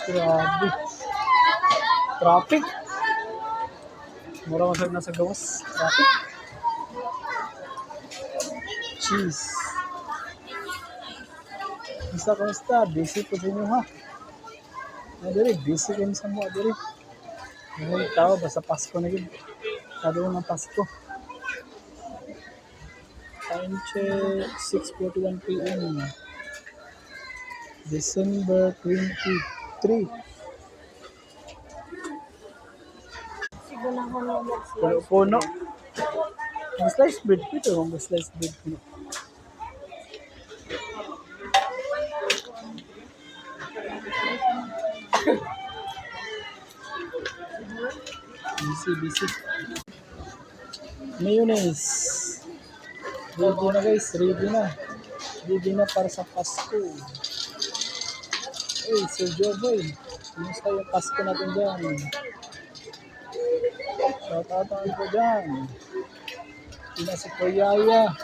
Grabe. Traffic. Mura masag nasa gawas. Traffic. Cheese. Kumusta? Busy po din ha. Adiri, busy kayo sa mga adiri. Ngayon tao, basta Pasko na yun. Kado ng Pasko. Time check, 6:41 p.m. December 23. Puno. Ang sliced bread po ito. Ang sliced bread po. Busy. Mayonnaise. Ready na guys. Ready na para sa Pasko. Hey, Sir Joboy. Kumusta yung Pasko natin dyan? Shoutout ko dyan. Ina si Koyaya.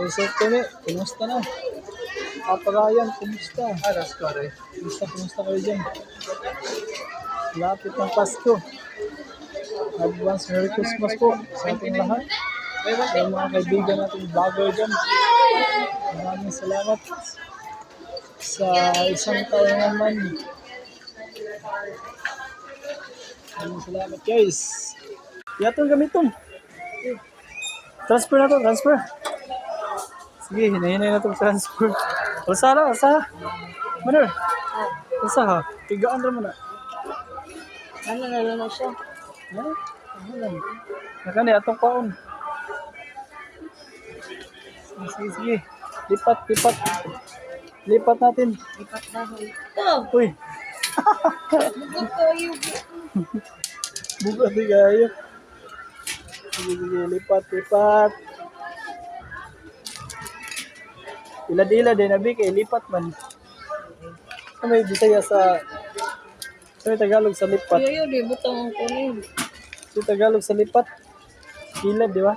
Sir Tene, kumusta na? Papa Ryan, kumusta? Kumusta kayo dyan? Lapit ng Pasko. Advance Merry Christmas po sa ating lahat. Sa mga kaibigan natin vlogger dyan. Maraming salamat sa isang taon naman. Maraming salamat guys. Yatong gamiton. Transfer na to, transfer. Sige, hinahinay na itong transfer. Alsa. Mother. Alsa ha. Tigaan rin mo na. Ano na siya? Ha? Nakani, atong paon. Sige. Lipat natin. Lipat na ito. Uy. Buka di kayo. Sige, lipat. Ila din nabi kay lipat man. May bitaya sa Tagalog sa lipat. Yo, di butang ang kunin. Sa Tagalog sa lipat. Kilad, di ba?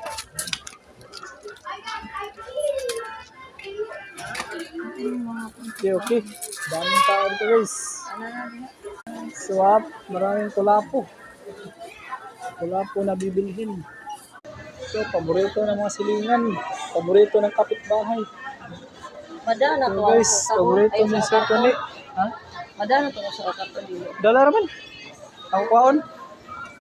Okay. Daming tao dito guys. Swap, maraming tulapo. Tulapo na bibilhin. So, paborito ng mga silingan. Paborito ng kapitbahay. Madana So to guys, paborito ng Sir Tony. Ha? Madana to sa kato dito. Dala naman. Ang kwaon.